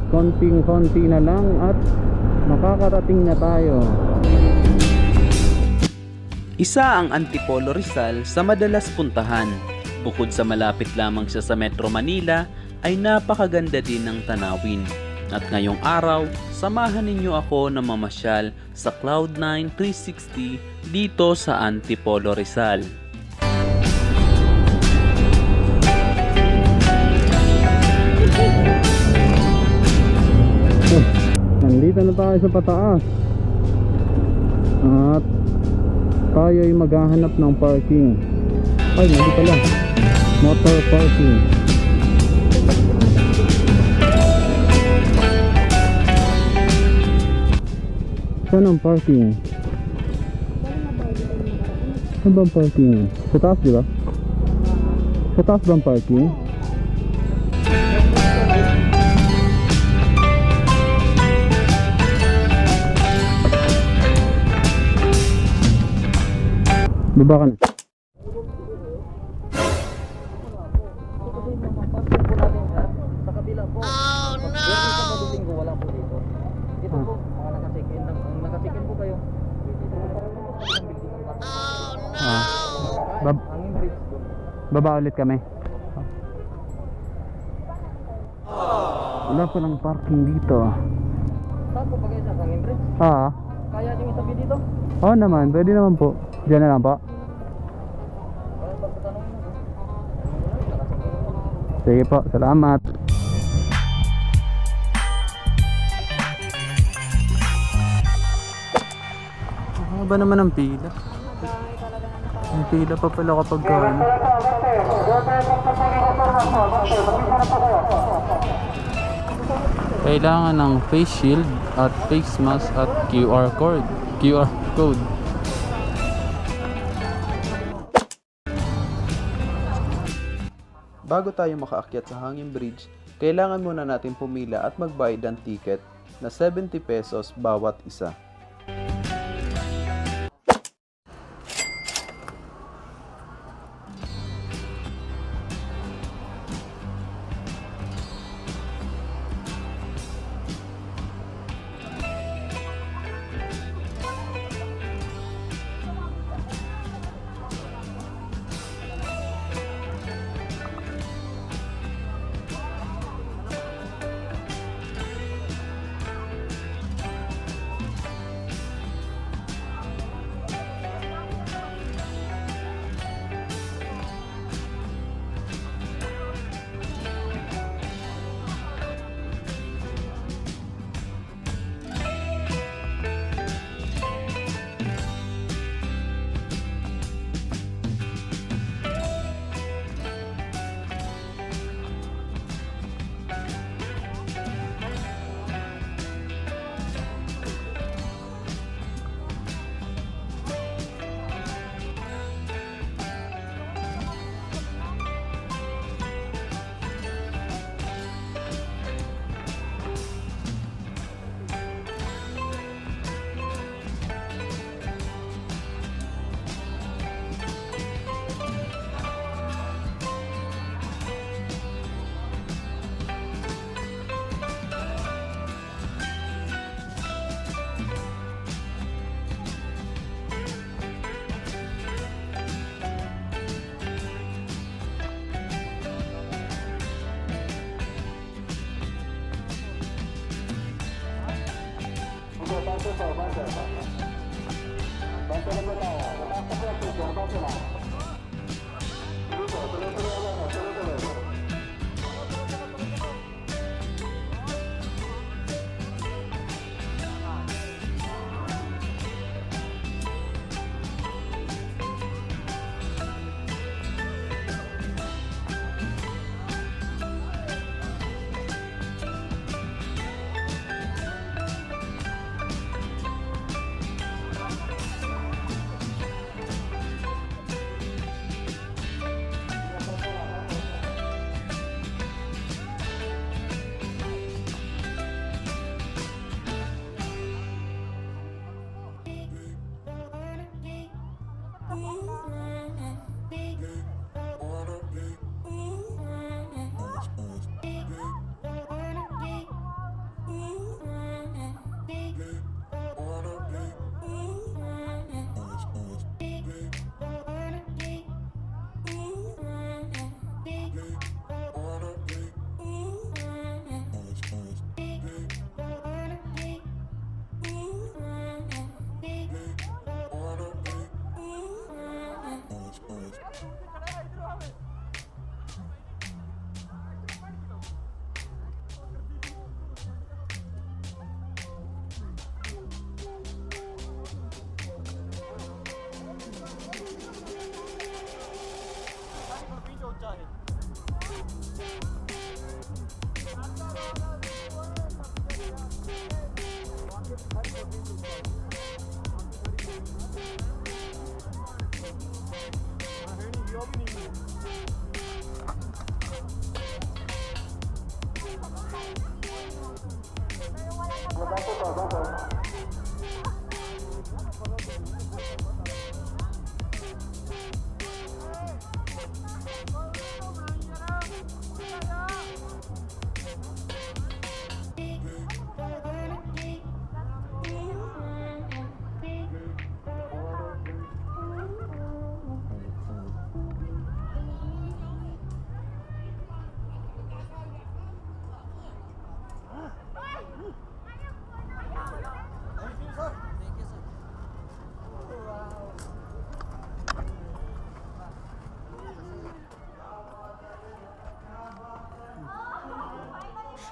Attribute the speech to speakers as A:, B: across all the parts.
A: konting-konti na lang at makakarating na tayo.
B: Isa ang Antipolo, Rizal sa madalas puntahan. Bukod sa malapit lamang siya sa Metro Manila, ay napakaganda din ng tanawin. At ngayong araw, samahan ninyo ako na mamasyal sa Cloud9 360 dito sa Antipolo, Rizal.
A: Nandito na tayo sa pataas at tayo ay maghahanap ng parking. Ay, hindi pala, motor parking. Saan ang parking? Saan bang parking? Sa taas, di ba? Sa taas bang parking? Baba ka na.
C: Sa kabila po. Oh no! Wala po dito. Dito po, mga nakacheck-in lang. Kung nakacheck-in po kayo, oh no! Hanging bridge doon.
A: Baba ulit kami. Wala pa ng parking dito.
C: Saan po pa kayo sa hanging bridge? Kaya nyo itabi dito?
A: Oo naman, pwede naman po. Diyan na lang po. Sige po, salamat. Ano ba naman ang pila? Ang pila pa pala kapag ano. Kailangan ng face shield at face mask at QR code.
B: Bago tayo makaakyat sa hanging bridge, kailangan muna natin pumila at magbayad ng ticket na 70 pesos bawat isa.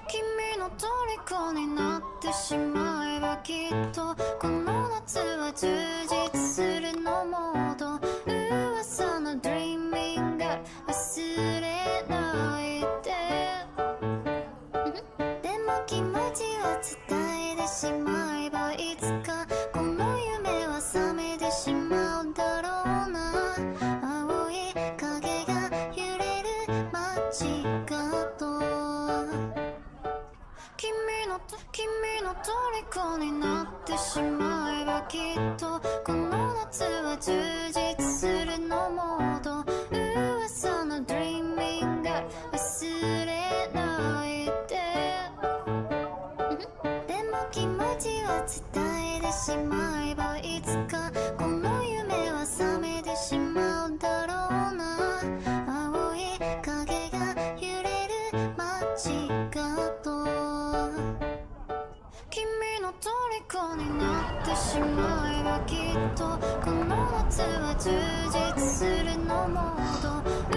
D: 君の虜になってしまえばきっとこの夏は充実するのモード噂のドリーミング忘れないででも気持ちは伝えてしまえばいつかこの夢は覚めてしまうだろうな青い影が揺れる街角君の虜になってしまえばきっとこの夏は充実するのモード噂のドリーミング忘れないででも気持ちは伝えてしまえばいつかこの夢は覚めてしまうだろうな青い影が揺れる街角君の虜になってしまえばきっとこの夏は充実するのモード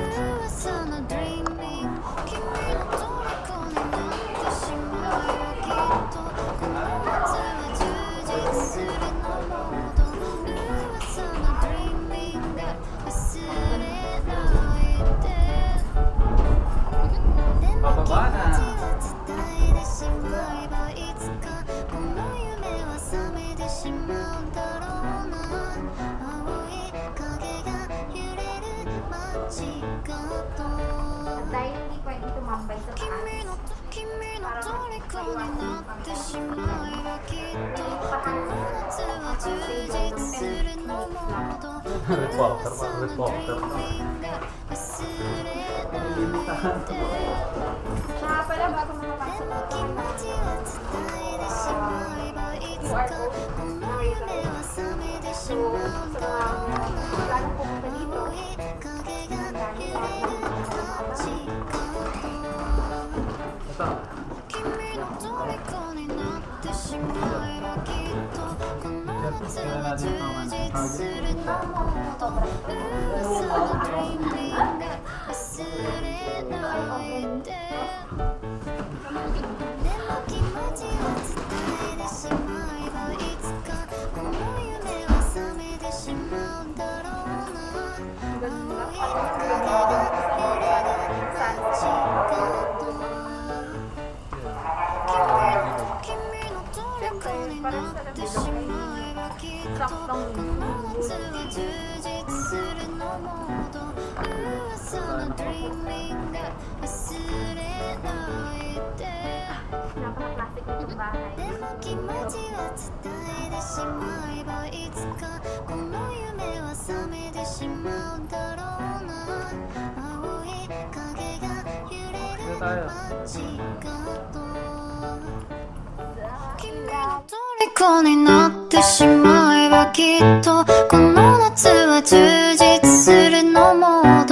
D: 噂のドリーミング君の虜になってしまえばきっとこの夏は充実するのモード噂のドリーミング忘れないででも気持ちは伝えてしまえばいつかこの夢は覚めてしまうだろうな青い影が揺れる街角
E: Dahil hindi pwede tumambay sa taas.
D: 君の虜になってしまえばきっとこの夏は充実するのモード噂のドリーミング忘れないで
E: Siya pala bago
D: で
E: makapasok
D: も気持ちは伝えてしまえばいつかこの夢は覚めてしまうだろうな青い影が揺れる街角君の虜になってしまえばきっとこの夏は充実するのモード噂のドリーミング忘れないででも気持ちは伝えてしまえばいつかこの夢は覚めてしまうだろうな青い影が揺れる街角君の虜になってしまえばきっとこの夏は充実するのモード噂のドリーミング忘れないで
E: napaka-classic nitong bahay.
D: でも気持ちは伝えてしまえばいつかこの夢は覚めてしまうだろうな青い影が揺れる街角君の虜になってしまえばきっとこの夏は充実するのモー